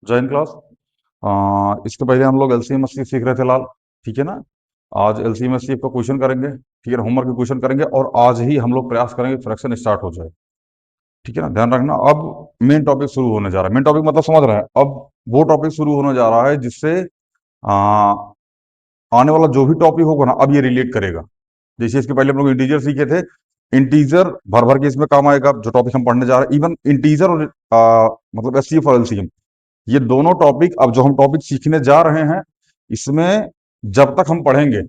जय हिंद क्लास। इसके पहले हम लोग एलसीएम एससीएफ सीख रहे थे लाल, ठीक है ना। आज एलसीएम एससीएफ का क्वेश्चन करेंगे, ठीक है ना, होमवर्क के क्वेश्चन करेंगे और आज ही हम लोग प्रयास करेंगे फ्रैक्शन स्टार्ट हो जाए, ठीक है ना। ध्यान रखना, अब मेन टॉपिक शुरू होने जा रहा है। मेन टॉपिक मतलब समझ रहे हैं, अब वो टॉपिक शुरू होने जा रहा है जिससे आ, आने वाला जो भी टॉपिक होगा ना, अब ये रिलेट करेगा। जैसे इसके पहले हम लोग इंटीजर सीखे थे, इंटीजर भर भर के इसमें काम आएगा जो टॉपिक हम पढ़ने जा रहे हैं। इवन इंटीजर और मतलब एससीएफ और एलसीएम, ये दोनों टॉपिक, अब जो हम टॉपिक सीखने जा रहे हैं, इसमें जब तक हम पढ़ेंगे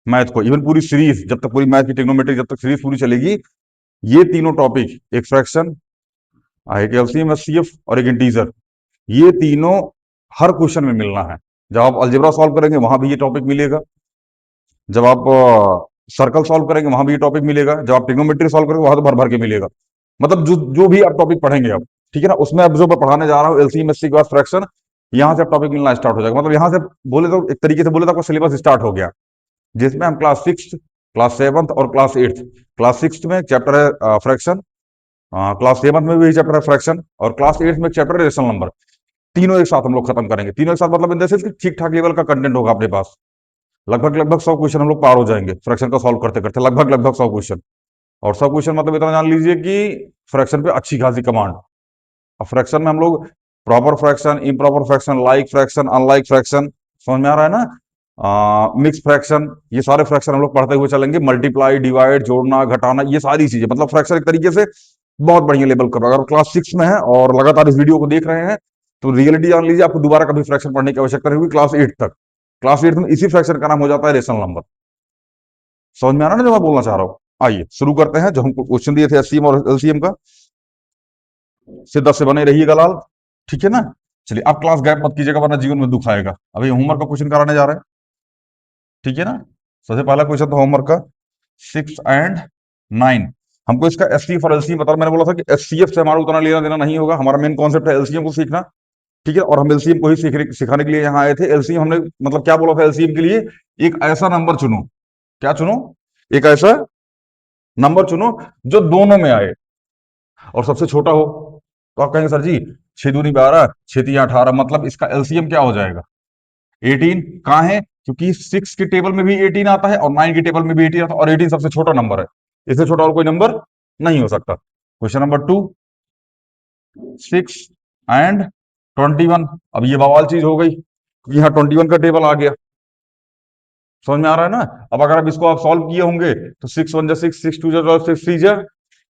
मैथ को, इवन पूरी सीरीज, जब तक पूरी मैथ की ट्रिग्नोमेट्री जब तक सीरीज पूरी चलेगी, ये तीनों टॉपिक, एक फ्रैक्शन, एक एलसीएम एचसीएफ और एक इंटीजर, ये तीनों हर क्वेश्चन में मिलना है। जब आप अलजेब्रा सॉल्व करेंगे वहां भी ये टॉपिक मिलेगा, जब आप सर्कल सॉल्व करेंगे वहां भी ये टॉपिक मिलेगा, जब आप ट्रिग्नोमेट्री सॉल्व करेंगे वहां तो भर भर के मिलेगा। मतलब जो जो भी आप टॉपिक पढ़ेंगे अब, ठीक है ना, उसमें अब जो मैं पढ़ाने जा रहा हूँ एलसीएम एचसी के बाद फ्रैक्शन, यहाँ से अब टॉपिक मिलना स्टार्ट हो जाएगा। मतलब यहाँ से बोले तो एक तरीके से बोले तो आपका सिलेबस स्टार्ट हो गया, जिसमें हम क्लास 6, क्लास 7 और क्लास 8, क्लास 6 में चैप्टर है फ्रैक्शन, क्लास 7 में भी चैप्टर है फ्रैक्शन, और क्लास 8 में चैप्टर है रेशनल नंबर। तीनों एक साथ हम लोग खत्म करेंगे। तीनों एक साथ मतलब इन द सेंस कि ठीक ठाक लेवल का कंटेंट होगा अपने पास। लगभग लगभग 100 क्वेश्चन हम लोग पार हो जाएंगे फ्रैक्शन का सॉल्व करते करते, लगभग लगभग 100 क्वेश्चन। और 100 क्वेश्चन मतलब इतना जान लीजिए कि फ्रैक्शन पे अच्छी खासी कमांड। अब फ्रैक्शन में हम लोग proper fraction, improper fraction, like fraction, unlike fraction, समझ में आ रहा है ना, मिक्स फ्रैक्शन, ये सारे फ्रैक्शन हम लोग पढ़ते हुए चलेंगे। मल्टीप्लाई, डिवाइड, जोड़ना, घटाना, ये सारी चीजें, मतलब फ्रैक्शन एक तरीके से बहुत बढ़िया लेवल का। अगर क्लास 6 में है और लगातार इस वीडियो को देख रहे हैं, तो रियलिटी जान लीजिए आपको दोबारा कभी फ्रैक्शन पढ़ने की आवश्यकता नहीं होगी क्लास 8 तक। क्लास 8 में इसी फ्रैक्शन का नाम हो जाता है रेशनल नंबर। समझ में आ रहा है ना जो मैं बोलना चाह रहा हूँ। आइए शुरू करते हैं। जो हमको क्वेश्चन दिए थे एससीएम और एलसीएम का, सीधा से बने रहिएगा लाल, ठीक है ना। चलिए, अब क्लास गैप मत कीजिएगा वरना जीवन में दुख आएगा। अभी होमवर्क का क्वेश्चन कराने जा रहे हैं, ठीक है ना। सबसे पहला क्वेश्चन तो होमवर्क का 6 और 9। हमको इसका एससीएफ और एलसीएम बता, मैंने बोला था कि एससीएफ से हमारा उतना लेना देना नहीं होगा, हमारा मेन कॉन्सेप्ट है एलसीएम को सीखना, ठीक है। और हम एलसीएम को ही सिखाने के लिए यहाँ आए थे। एलसीएम हमने मतलब क्या बोला था एलसीएम के लिए, एक ऐसा नंबर चुनो, क्या चुनो, एक ऐसा नंबर चुनो जो दोनों में आए और सबसे छोटा हो। तो आप कहेंगे सर जी 6 दूनी 12, 6 3 18, मतलब इसका एलसीएम क्या हो जाएगा, 18। कहाँ है, क्योंकि 6 के टेबल में भी 18 आता है और 9 के टेबल में भी 18 आता है, और 18 सबसे छोटा नंबर है, इससे छोटा और कोई नंबर नहीं हो सकता। क्वेश्चन नंबर 2, 6 और 21। अब ये बवाल चीज हो गई क्योंकि यहाँ 21 का टेबल आ गया, समझ में आ रहा है ना। अब अगर आप इसको आप सॉल्व किए होंगे तो 6 1 जा 6, 6 2 जा 12, 6 3 जा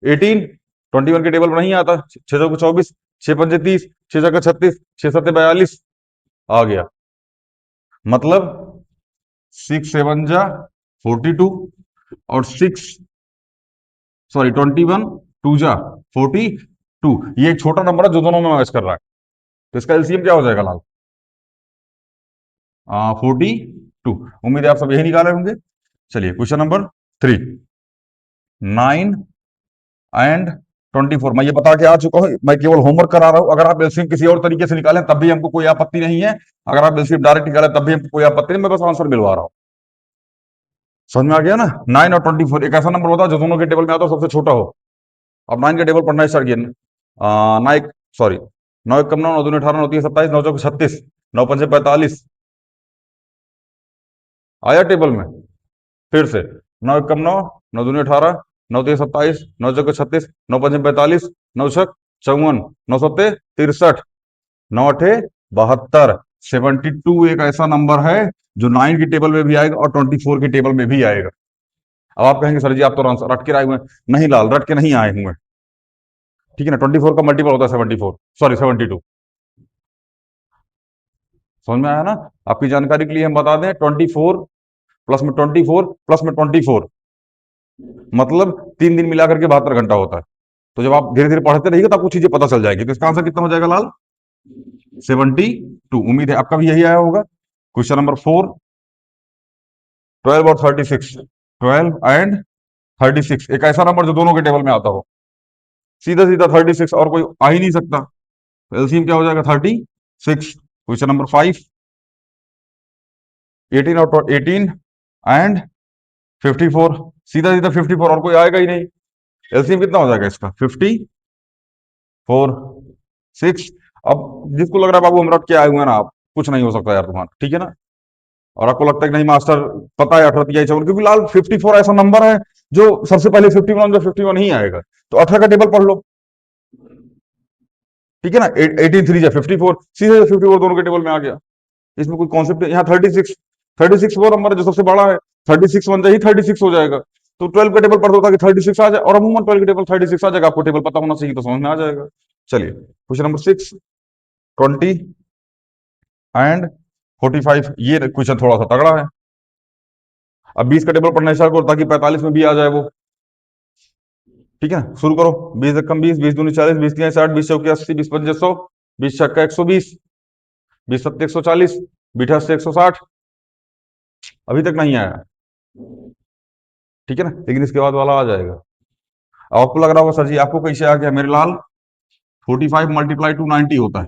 18, 21 के टेबल में नहीं आता। 6 चौको 24, 6 5 30, 6 6 36, 6 7 42 आ गया। मतलब 6 7 जा 42 और 21 2 जा 42, ये एक छोटा नंबर है जो दोनों में मैच कर रहा है। तो इसका एलसीएम क्या हो जाएगा लाल, 42। उम्मीद है आप सब यही निकाले होंगे। चलिए क्वेश्चन नंबर 3, 9 और 24। मैं ये बता के आ चुका हूं, मैं केवल होमवर्क करा रहा हूं। अगर आप एलसीएम किसी और तरीके से निकालें तब भी हमको कोई आपत्ति नहीं है, अगर आप एलसीएम डायरेक्ट निकालें तब भी हमको कोई आपत्ति नहीं, मैं बस आंसर मिलवा रहा हूं। समझ में आ गया ना। 9 और 24 एक ऐसा नंबर होता है जो दोनों के टेबल में आता है, सबसे छोटा हो। अब 9 का टेबल पढ़ना स्टार्ट किया, नाइक सॉरी, 9 1 9, 9 2 18, 9 3 27, 9 4 36, 9 5 45 आया टेबल में। फिर से 9 1 9, 9 2 18, 9 3 27, 9 4 36, 9 5 45, 9 6 54, 9 7 63, 9 8 72। 72 एक ऐसा नंबर है जो 9 की टेबल में भी आएगा और 24 की टेबल में भी आएगा। अब आप कहेंगे सर जी आप तो रट के आए हुए हैं। नहीं लाल, रट के नहीं आए हुए, ठीक है ना। 24 का मल्टीपल होता है 74, सॉरी 72। समझ में आया ना। आपकी जानकारी के लिए हम बता दें, 24 प्लस में 24 प्लस में 24, मतलब 3 दिन मिलाकर के 72 घंटा होता है। तो जब आप धीरे धीरे पढ़ते रहिएगा तो आपको चीजें पता चल जाएगी। तो इसका आंसर कितना हो जाएगा लाल, 72। उम्मीद है आपका भी यही आया होगा। क्वेश्चन नंबर 4, 12 और 36, 12 और 36 एक ऐसा नंबर जो दोनों के टेबल में आता हो। सीधा सीधा 36 और कोई आ ही नहीं सकता, तो एलसीएम क्या हो जाएगा 36। क्वेश्चन नंबर 5, 18 एंड 54, सीधा सीधा 54 और कोई आएगा ही नहीं। एलसीएम कितना हो जाएगा इसका 54, 6। अब जिसको लग रहा है बाबू हम रट के आए हुए हैं ना, आप कुछ नहीं हो सकता यार तुम्हारा, ठीक है ना। और आपको लगता है कि नहीं मास्टर पता है 18 तिहाई 54, क्योंकि लाल 54 ऐसा नंबर है जो सबसे पहले 51 जो 51 ही आएगा, तो 18 का टेबल पढ़ लो, ठीक है ना। 83 या 54 सीधे 54 दोनों के टेबल में आ गया। इसमें कोई कॉन्सेप्ट यहाँ 36 वो नंबर है जो सबसे बड़ा है, 36 बन जाए 36 हो जाएगा। तो 12 का टेबल पढ़ दो ताकि 36 आ जाए, और अमूमन 12 के टेबल 36 आ जाएगा। आपको टेबल पता होना चाहिए तो समझ में आ जाएगा। चलिए क्वेश्चन नंबर 6, 20 एंड 45, ये क्वेश्चन थोड़ा सा तगड़ा है। अब 20 का टेबल पढ़ना स्टार्ट करो ताकि 45 में भी आ जाए वो, ठीक है ना। शुरू करो। 20 एक कम 20, 20 दूनी 40, 20 तीन 60, 20 चौके 80, 20 पंजे 100, 20 छक्का 120, 20 सत्ते 140, 20 अट्ठे 160। अभी तक नहीं आया, ठीक है ना, लेकिन इसके बाद वाला आ जाएगा। अब आपको लग रहा होगा सर जी आपको कैसे आ गया, मेरे लाल 45 मल्टीप्लाई टू 90 होता है,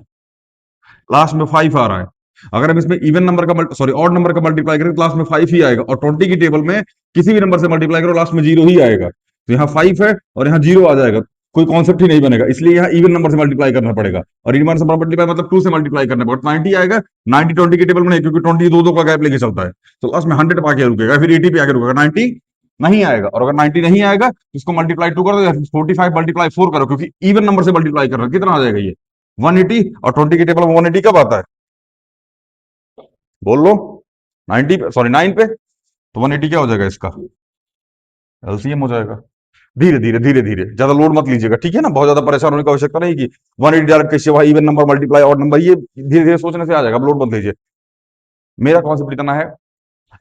लास्ट में 5 आ रहा है। अगर हम इसमें इवन नंबर का सॉरी ऑड नंबर का मल्टीप्लाई करें तो लास्ट में 5 ही आएगा, और 20 की टेबल में किसी भी नंबर से मल्टीप्लाई करो लास्ट में 0 ही आएगा। तो यहाँ 5 है और यहाँ 0 आ जाएगा, कोई कॉन्सेप्ट ही नहीं बनेगा, इसलिए यहाँ इवन नंबर से मल्टीप्लाई करना पड़ेगा। और इवन से मल्टीप्लाई मतलब 2 से मल्टीप्लाई करना पड़ेगा, 90 आएगा। 90 20 की टेबल में नहीं, क्योंकि 20 दो दो का गैप लेके चलता है, तो लास्ट में 100 पे आके रुकेगा, फिर 80 पे आके रुकेगा, 90 नहीं आएगा। और अगर 90 नहीं आएगा तो इसको मल्टीप्लाई 2 कर दो, या 45 मल्टीप्लाई 4 करो, क्योंकि इवन नंबर से मल्टीप्लाई कर रहा है। कितना आ जाएगा ये 180, और 20 की टेबल में 180 कब आता है, बोल लो। 90 पे सॉरी 9 पे, तो 180 क्या हो जाएगा इसका, एलसीएम हो जाएगा। धीरे धीरे धीरे धीरे, ज्यादा लोड मत लीजिएगा, ठीक है ना। बहुत ज्यादा परेशान होने की आवश्यकता नहीं कि 180 डायरेक्ट कैसे हुआ, इवन नंबर मल्टीप्लाई और नंबर, ये धीरे धीरे सोचने से आ जाएगा, अब लोड मत लीजिए। मेरा कॉन्सेप्ट इतना है,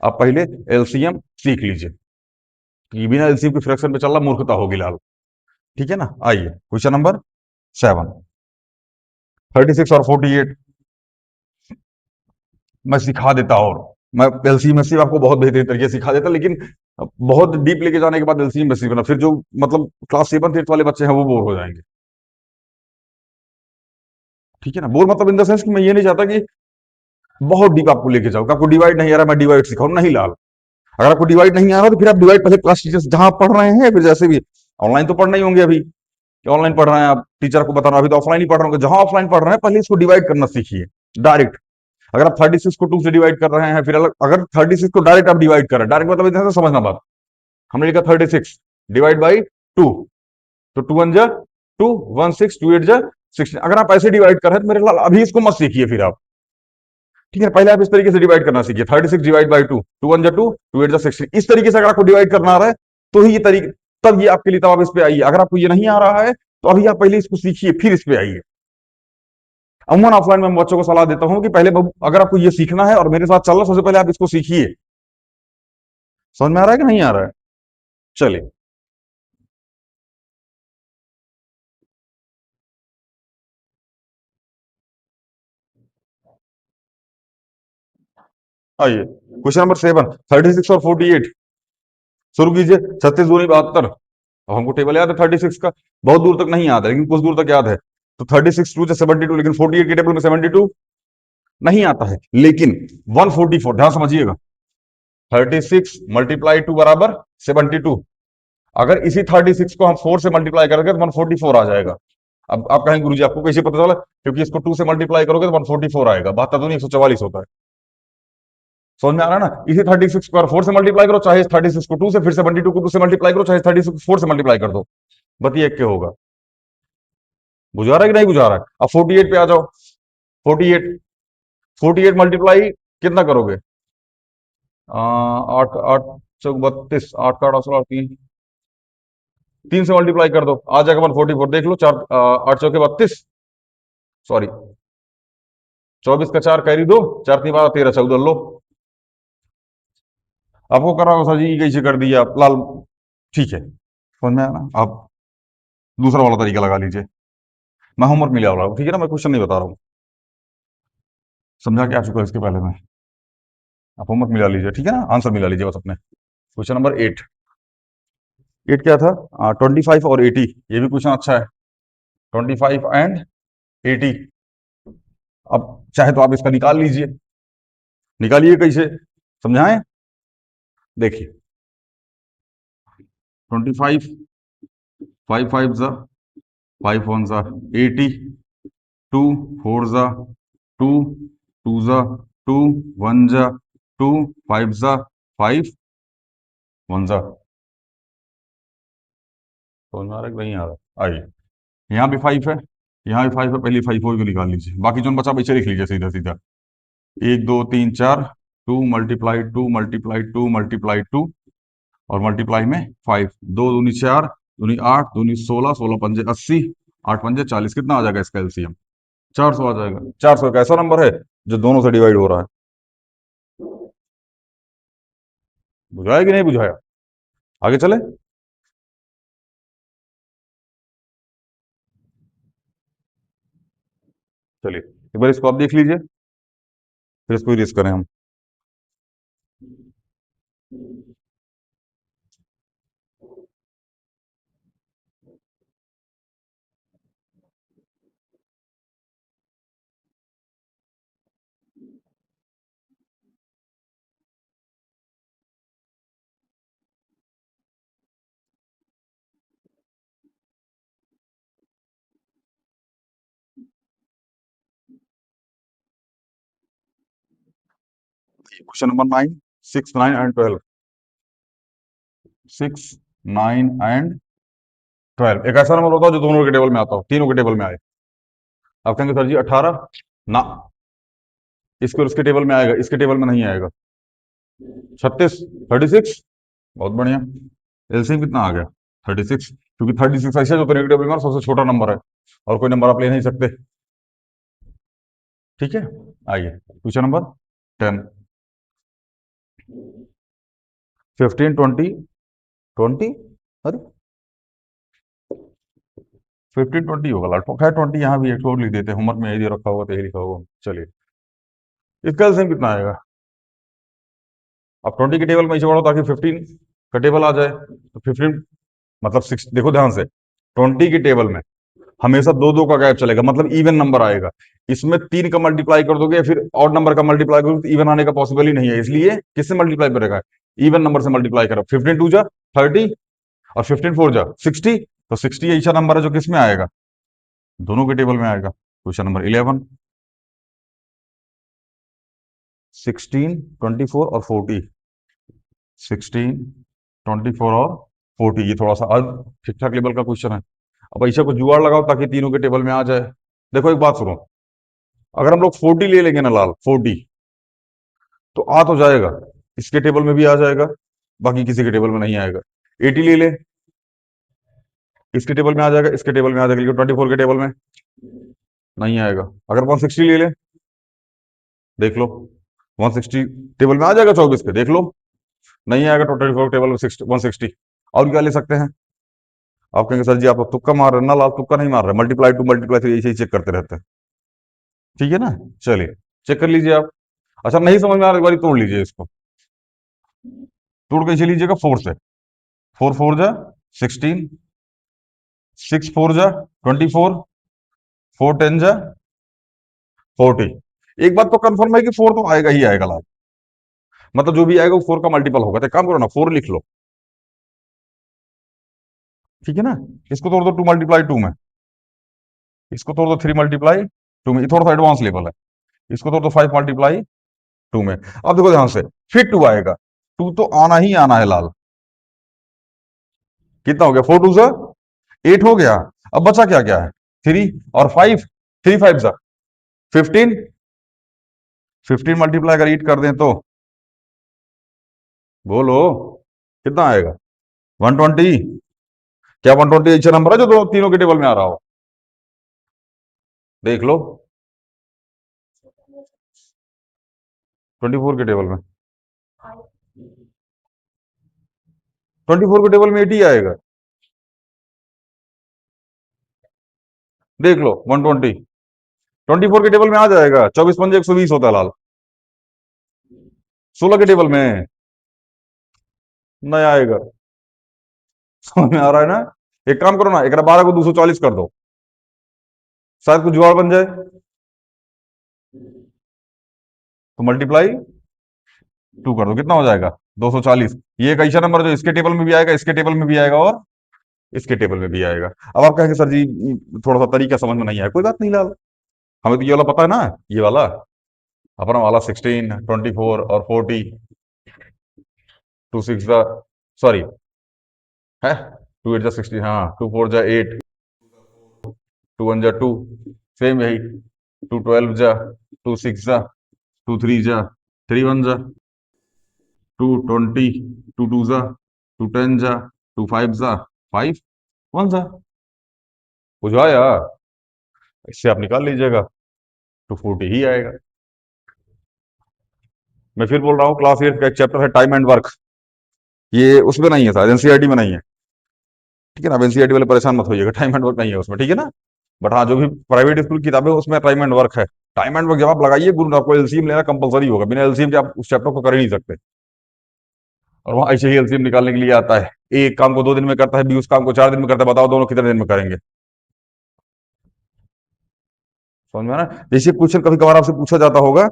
आप पहले एलसीएम सीख लीजिए, कि बिना एलसीएम के फ्रैक्शन पे चलना मूर्खता होगी लाल, ठीक है ना। आइए क्वेश्चन नंबर 7, 36 और 48 मैं सिखा देता, और मैं एलसीएम एससीएम आपको बहुत बेहतरीन तरीके से सिखा देता, लेकिन बहुत डीप लेके जाने के बाद एलसीएम एससीएम करना, फिर जो मतलब क्लास 7th 8th वाले बच्चे हैं वो बोर हो जाएंगे, ठीक है ना। बोर मतलब इन द सेंस कि मैं ये नहीं चाहता कि बहुत डीप आपको लेके जाऊँ, आपको डिवाइड नहीं आ रहा मैं डिवाइड सिखाऊं, नहीं लाल। अगर आपको डिवाइड नहीं आ रहा तो फिर आप डिवाइड पहले क्लास टीचर्स जहां आप पढ़ रहे हैं, फिर जैसे भी ऑनलाइन तो पढ़ नहीं होंगे अभी, कि ऑनलाइन पढ़ रहे हैं आप टीचर को बता रहा, अभी तो ऑफलाइन ही पढ़ रहे होंगे, जहां ऑफलाइन पढ़ रहे हैं पहले इसको डिवाइड करना सीखिए डायरेक्ट। अगर आप 36 को 2 से डिवाइड कर रहे हैं, फिर अलग, अगर 36 को डायरेक्ट आप डिवाइड कर रहे हैं, डायरेक्ट मतलब इधर से समझना बात, हमने लिखा 36 डिवाइड बाई 2, तो 2 1 जा 2, 1 6, 2 8 जा 16। अगर आप ऐसे डिवाइड कर रहे हैं तो मेरे लाल अभी इसको मत सीखिए फिर आप, ठीक है। पहले आप इस तरीके से डिवाइड करना सीखिए, 36 डिवाइड बाई 2, 2 1 जा 2, 2 8 जा 16। इस तरीके से अगर आपको डिवाइड करना आ रहा है तो ही ये तरीके, तब ये आपके लिए, तब आप इस पे आइए। अगर आपको ये नहीं आ रहा है तो अभी आप पहले इसको सीखिए फिर इस पे आइए। अमूमन ऑफलाइन में बच्चों को सलाह देता हूं कि पहले अगर आपको ये सीखना है और मेरे साथ चलना, सबसे पहले आप इसको सीखिए। समझ में आ रहा है कि नहीं आ रहा है, चलिए आइए क्वेश्चन नंबर 7, 36 और 48 शुरू कीजिए। 36 दूनी 72, अब हमको टेबल याद है 36 का, बहुत दूर तक नहीं याद है लेकिन कुछ दूर तक याद है। तो 36 2 से 72, लेकिन 48 के टेबल में 72 नहीं आता है, लेकिन 144, ध्यान समझिएगा, 36 मल्टीप्लाई 2 बराबर 72। अगर इसी 36 को हम 4 से मल्टीप्लाई करेंगे तो 144 आ जाएगा। अब आप कहेंगे गुरुजी आपको कैसे पता चला, क्योंकि इसको 2 से मल्टीप्लाई करोगे तो 144 आएगा, 72 दूनी 144 होता है। समझ में आ रहा है ना। इसी 36 को 4 से मल्टीप्लाई करो, चाहे 36 को 2 से, फिर 72 को 2 से मल्टीप्लाई करो, चाहे 36 को 4 से मल्टीप्लाई कर दो, बताइए एक के होगा। बुझा रहा है कि नहीं बुझा रहा है। अब 48 पे आ जाओ। 48, 48 मल्टीप्लाई कितना करोगे, 8 8 चौक 32, 8 का 8 16 3, 3 से मल्टीप्लाई कर दो आ जाएगा 144। देख लो, 4 8 चौके 32, सॉरी 24 का 4 कैरी दो, 4 3 12 13 14 लो। आपको कर रहा हो सर जी कैसे कर दिया आप लाल, ठीक है समझ में आया ना। आप दूसरा वाला तरीका लगा लीजिए, मैं होमवर्क मिला रहा हूँ, ठीक है ना, मैं क्वेश्चन नहीं बता रहा हूँ, समझा के आ चुका है इसके पहले में। आप होमवर्क मिला लीजिए, ठीक है ना, आंसर मिला लीजिए बस अपने। क्वेश्चन नंबर 8, 8 क्या था, 25 और 80, ये भी क्वेश्चन अच्छा है, 25 एंड 80। अब चाहे तो आप इसका निकाल लीजिए, निकालिए कैसे, समझाएं, देखिए 25, 5 5 जा 5 1 जा 80, टू फोर जा टू, टू जा टू, वन जा टू, फाइव जा फाइव, वन जा। समझ में आ रहा है कि नहीं आ रहा? आइए, यहाँ भी फाइव है, यहाँ भी फाइव है, पहले फाइव को निकाल लीजिए, बाकी जो बचा पीछे लिख लीजिए सीधा सीधा। एक दो तीन चार, to multiply two multiply two multiply two, और मल्टीप्लाई में फाइव, दो दूनी चार, दूनी आठ, दूनी सोलह, सोलह पंजे 80, आठ पंजे 40, कितना आ जाएगा इसका एलसीएम? 400 आ जाएगा। 400 एक ऐसा नंबर है जो दोनों से डिवाइड हो रहा है। बुझाया कि नहीं बुझाया? आगे चले। चलिए एक बार इसको आप देख लीजिए, फिर इसको इरेज करें हम। Question number 9, 6, 9 and 12। 6, 9 एंड 12 एक ऐसा नंबर होता है जो दोनों के टेबल में आता हो, तीनों के टेबल में आए। आप कहेंगे सर जी 18, ना, इसके और इसके टेबल में आएगा, इसके टेबल में नहीं आएगा। 36, 36, बहुत बढ़िया। एलसीएम कितना आ गया? 36, क्योंकि 36 ऐसा जो नेगेटिव टेबल में सबसे छोटा नंबर है, और कोई नंबर आप ले नहीं सकते। ठीक है, आइए क्वेश्चन नंबर 10। 15, 20, 20, अरे 15, 20 होगा लाट, खैर 20 यहाँ भी एक छोड़ लिख देते हैं, होमवर्क में यही दे रखा होगा तो यही लिखा होगा। चलिए, इसका एलसीएम कितना आएगा? अब 20 के टेबल में इसे बढ़ो ताकि 15 का टेबल आ जाए, तो 15 मतलब 6, देखो ध्यान से, 20 के टेबल में हमेशा दो दो का गैप चलेगा, मतलब इवन नंबर आएगा। इसमें 3 का मल्टीप्लाई कर दोगे या फिर ऑड नंबर का मल्टीप्लाई करोगे तो इवन आने का पॉसिबल ही नहीं है, इसलिए किससे मल्टीप्लाई करेगा? इवन नंबर से मल्टीप्लाई करो। 15 टू जा 30, और 15 फोर जा 60, तो 60 ऐसा नंबर है जो किसमें आएगा? दोनों के टेबल में आएगा। Question number 11। 16, 24 और 40, 16, 24 और 40, ये थोड़ा सा आज ठीक ठाक लेवल का क्वेश्चन है। अब ऐसा को जुगाड़ लगाओ ताकि तीनों के टेबल में आ जाए। देखो एक बात सुनो, अगर हम लोग 40 ले लेंगे ना लाल, 40, तो आ तो जाएगा, इसके टेबल में भी आ जाएगा, बाकी किसी के टेबल में नहीं आएगा। 80 ले ले, इसके टेबल में आ जाएगा, इसके टेबल में आ जाएगा, लेकिन 24 के टेबल में नहीं आएगा। अगर 160 ले ले, देख लो, 160 टेबल में आ जाएगा, 24 के, देख लो, नहीं आएगा 24 टेबल में 160। और क्या ले सकते हैं? आप कहेंगे सर जी आप तो तुक्का मार रहे हैं ना लाल, तुक्का नहीं मार रहे, मल्टीप्लाई टू मल्टीप्लाई थ्री ऐसे ही चेक करते रहते हैं। ठीक है ना, चलिए चेक कर लीजिए आप। अच्छा नहीं समझ में आ रहा, एक बार तोड़ लीजिए इसको, तोड़ के इसे लीजिएगा 4 से। 4 4 जा 16, 6 4 जा 24, 4 10 जा 40। एक बात तो कंफर्म है कि 4 तो आएगा ही आएगा लाल, मतलब जो भी आएगा वो 4 का मल्टीपल होगा। तो एक काम करो ना, 4 लिख लो, ठीक है ना। इसको तोड़ दो 2 मल्टीप्लाई 2 में, इसको तोड़ दो 3 मल्टीप्लाई 2 में, ये थोड़ा सा एडवांस लेवल है। इसको तोड़ दो 5 मल्टीप्लाई 2 में। अब देखो ध्यान से, फिर 2 आएगा, 2 तो आना ही आना है लाल। कितना हो गया? 4 2 जा 8 हो गया। अब बचा क्या क्या है? 3 और 5, 3 5 जा 15, 15 मल्टीप्लाई अगर 8 कर दें तो बोलो कितना आएगा? 120। क्या 120 अच्छा नंबर है जो दो तीनों के टेबल में आ रहा हो? देख लो 24 के टेबल में, 24 के टेबल में 80 आएगा, देख लो 120 24 के टेबल में आ जाएगा। 24 पंजे 120 होता है लाल, 16 के टेबल में नहीं आएगा। समझ में आ रहा है ना? एक काम करो ना, एक 12 को 240 कर दो, शायद कुछ जुगाड़ बन जाए। तो मल्टीप्लाई 2 कर दो, कितना हो जाएगा? 240। ये एक ऐसा नंबर जो इसके टेबल में भी आएगा, इसके टेबल में भी आएगा, और इसके टेबल में भी आएगा। अब आप कहेंगे सर जी थोड़ा सा तरीका समझ में नहीं आया, कोई बात नहीं लाल, हमें तो ये वाला पता है ना, ये वाला अपना वाला 16, 24 और 40, टू सिक्स जा, सॉरी, है, टू एट जा 16, हाँ, टू फोर जा 8, टू वन जा 2, सेम यही, टू 12 जा, टू सिक्स जा, टू थ्री जा, थ्री वन जा, टू 20, टू टू जा, टू 10 जा, टू फाइव जा, फाइव वन जा। बुझाया? इससे आप निकाल लीजिएगा, टू 40 ही आएगा। मैं फिर बोल रहा हूँ, क्लास 8 का एक चैप्टर है टाइम एंड वर्क, ये उसमें नहीं है शायद, एनसीईआरटी में नहीं है, ठीक है ना। अब एनसीईआरटी वाले परेशान मत होइएगा, टाइम एंड वर्क नहीं है उसमें, ठीक है ना। बट हाँ, जो भी प्राइवेट स्कूल की किताबें हैं, उसमें टाइम एंड वर्क है। टाइम एंड वर्क जब आप लगाइए गुरु, आपको एलसीएम लेना कंपलसरी होगा, बिना एलसीएम के आप उस चैप्टर को कर ही नहीं सकते। और वहाँ ऐसे ही एलसीएम निकालने के लिए आता है, एक काम को 2 दिन में करता है, बी उस काम को 4 दिन में करता है, बताओ दोनों कितने दिन में करेंगे? समझ में आ रहा है? जैसे क्वेश्चन कभी कभार आपसे पूछा जाता होगा,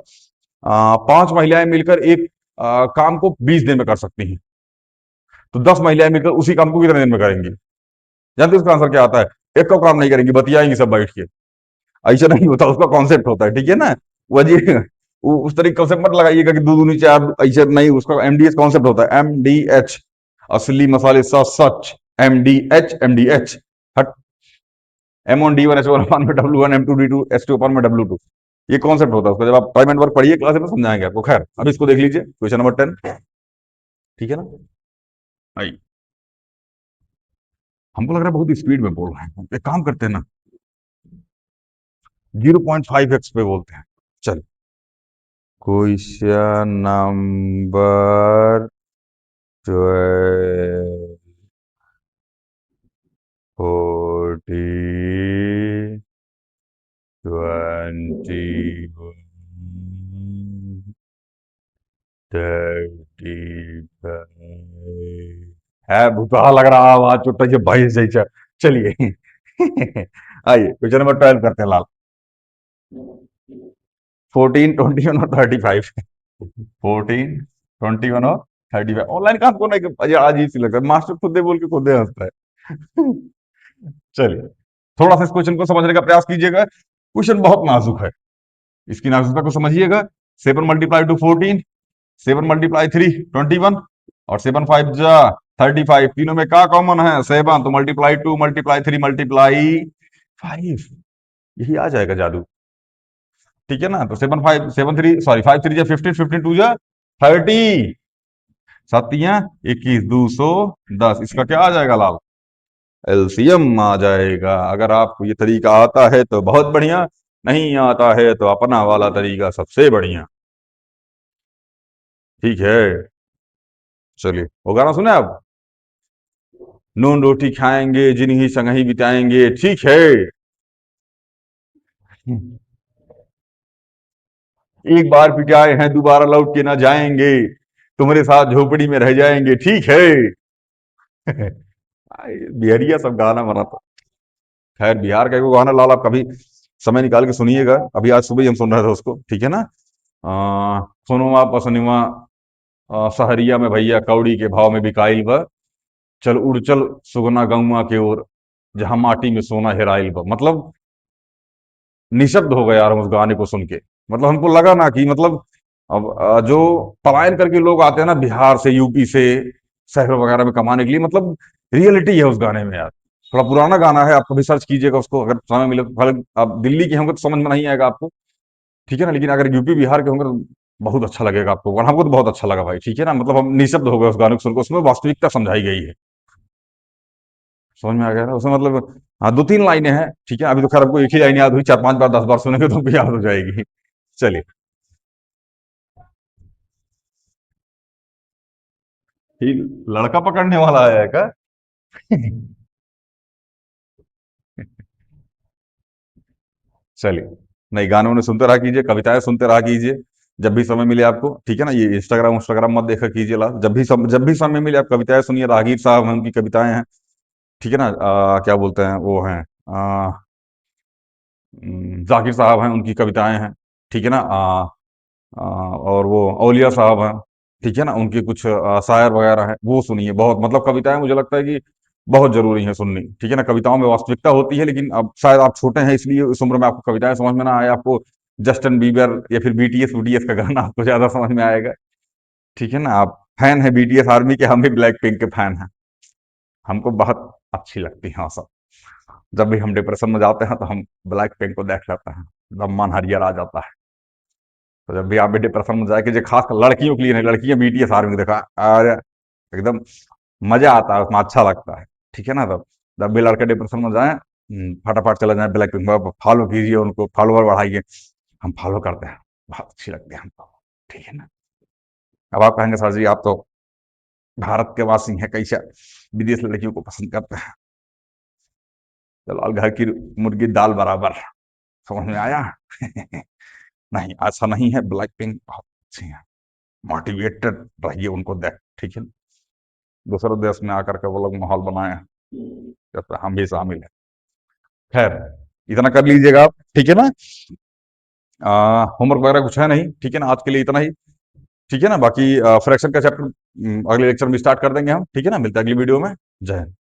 5 महिलाएं मिलकर एक काम को 20 दिन में कर सकती हैं, तो 10 महिलाएं मिलकर उसी काम को कितने दिन में करेंगी? जानते हैं उसका आंसर क्या आता है? एक का काम नहीं करेंगी, बतियाएंगी सब बैठ के। ऐसा नहीं होता, उसका कॉन्सेप्ट होता है, ठीक है ना। वो जी, उस तरीके कॉन्सेप्ट मत लगाइएगा कि दो दूनी चार, ऐसा नहीं, उसका एमडीएच कॉन्सेप्ट होता है, एमडीएच, असली मसाले सच सच, एमडीएच, एमडीएच, हट, M on D one H one अपान में W one, M two D two H two अपान में डब्ल्यू टू, ये कॉन्सेप्ट होता है उसका। जब आप टाइम एंड वर्क पढ़िए क्लास में, समझाएंगे आपको। खैर, अब इसको देख लीजिए, क्वेश्चन नंबर 10, ठीक है ना। आई, हमको लग रहा है बहुत स्पीड में बोल रहे हैं, एक काम करते हैं ना, 0.5x पे बोलते हैं। चल, क्वेश्चन नंबर 12, 14, 21, 35 है। भूतहा लग रहा है, आवाज छोटा ये भाई जैसा। चलिए, आइए क्वेश्चन नंबर 12 करते हैं लाल। 14, 21 और 35, 14, 21 और 35। ऑनलाइन काम को नहीं, अजय आज ही सी लगता है, मास्टर खुद दे बोल के खुद दे हंसता है। चलिए, थोड़ा सा इस क्वेश्चन को समझने का प्रयास कीजिएगा, क्वेश्चन बहुत नाजुक है, इसकी नाजुकता को समझिएगा। 7 × 2 = 14, 7 × 3 = 21, और 7 × 5 = 35, तीनों में क्या कॉमन है? 7, तो ×2, ×3, ×5, यही आ जाएगा जादू, ठीक है ना। तो 5 3 15, 30, 7 21, 210, इसका क्या आ जाएगा लाल? एलसीएम आ जाएगा। अगर आपको ये तरीका आता है तो बहुत बढ़िया, नहीं आता है तो अपना वाला तरीका सबसे बढ़िया, ठीक है। चलिए, वो गाना सुने आप, नून रोटी खाएंगे जिन्हीं संग ही बिताएंगे, ठीक है। एक बार पिटाए हैं दोबारा लौट के ना जाएंगे, तुम्हारे साथ झोपड़ी में रह जाएंगे, ठीक है। बिहरिया सब गाना बना था। खैर, बिहार का एक गाना लाल, आप कभी समय निकाल के सुनिएगा, अभी आज सुबह ही हम सुन रहे थे उसको, ठीक है ना। सुनुआ पसनुआ, सहरिया में भैया कौड़ी के भाव में बिकाइल बा, चल उड़ चल सुगना गौआ के ओर, जहां माटी में सोना हेराइल बा। मतलब निशब्द हो गए यार हम उस गाने को सुन के। मतलब हमको लगा ना कि मतलब, अब जो पलायन करके लोग आते हैं ना बिहार से, यूपी से, शहरों वगैरह में कमाने के लिए, मतलब रियलिटी है उस गाने में यार। थोड़ा पुराना गाना है, आप कभी सर्च कीजिएगा उसको अगर समय मिले तो। भले आप दिल्ली के होंगे तो समझ में नहीं आएगा आपको, ठीक है ना, लेकिन अगर यूपी बिहार के होंगे तो बहुत अच्छा लगेगा आपको, और हमको तो बहुत अच्छा लगा भाई, ठीक है ना। मतलब हम निशब्द हो गए उस गाने को सुनकर, उसमें वास्तविकता समझाई गई है। समझ में आ गया ना उसमें, मतलब हाँ, 2 3 लाइनें हैं, ठीक है। अभी तो खैर आपको एक ही लाइन याद हुई, 4 5 बार 10 बार सुनेंगे तो हमको याद हो जाएगी। चलिए, ठीक, लड़का पकड़ने वाला आया है क्या? चलिए, नहीं, गाने उन्हें सुनते रहा कीजिए, कविताएं सुनते रहा कीजिए, जब भी समय मिले आपको, ठीक है ना। ये इंस्टाग्राम इंस्टाग्राम मत देखा कीजिए ला, जब भी समय मिले आप कविताएं सुनिए, राहगीर साहब हैं, उनकी कविताएं हैं, ठीक है ना। क्या बोलते हैं वो हैं, जाकिर साहब हैं, उनकी कविताएं हैं, ठीक है ना। और वो औलिया साहब हैं, ठीक है ना, उनके कुछ शायर वगैरह हैं, वो सुनिए। बहुत मतलब कविताएं मुझे लगता है कि बहुत ज़रूरी है सुननी, ठीक है ना? कविताओं में वास्तविकता होती है, लेकिन अब शायद आप छोटे हैं इसलिए उस उम्र में आपको कविताएँ समझ में ना आए, आपको जस्टिन बीबर या फिर बीटीएस वूटीएस का गाना आपको ज़्यादा समझ में आएगा, ठीक है ना? आप फैन हैं बीटीएस आर्मी के, हम भी ब्लैक पिंक के फैन हैं। हमको बहुत अच्छी लगती हैं वो सब। जब भी हम डिप्रेशन में जाते हैं तो हम ब्लैक पिंक को देख लेते हैं, एकदम मन हरियर आ जाता है। तो जब भी आप भी डिप्रेशन में जाए कीजिए, खासकर लड़कियों के लिए नहीं, लड़कियाँ बीटीएस आर्मी को देखा अरे एकदम मजा आता है उसमें, अच्छा लगता है, ठीक है ना? तब जब भी लड़के डिप्रेशन में जाएं, फटाफट चले जाएं ब्लैक पिंक में, फॉलो कीजिए उनको, फॉलोवर बढ़ाइए। हम फॉलो करते हैं, बहुत अच्छी लगती है हमको, ठीक है ना? अब आप कहेंगे सर जी आप तो भारत के वासी हैं, कैसे विदेश लड़कियों को पसंद करते हैं? चलो घर की मुर्गी दाल बराबर, समझ में आया? नहीं ऐसा नहीं है, ब्लैक पिंक बहुत अच्छी है, मोटिवेटेड रहिए उनको देख, ठीक है? दूसरे देश में आकर के वो लोग माहौल बनाए, जैसे हम भी शामिल हैं। खैर, इतना कर लीजिएगा आप, ठीक है ना? होमवर्क वगैरह कुछ है नहीं, ठीक है ना? आज के लिए इतना ही, ठीक है ना? बाकी फ्रैक्शन का चैप्टर अगले लेक्चर में स्टार्ट कर देंगे हम, ठीक है ना? मिलते हैं अगली वीडियो में। जय हिंद।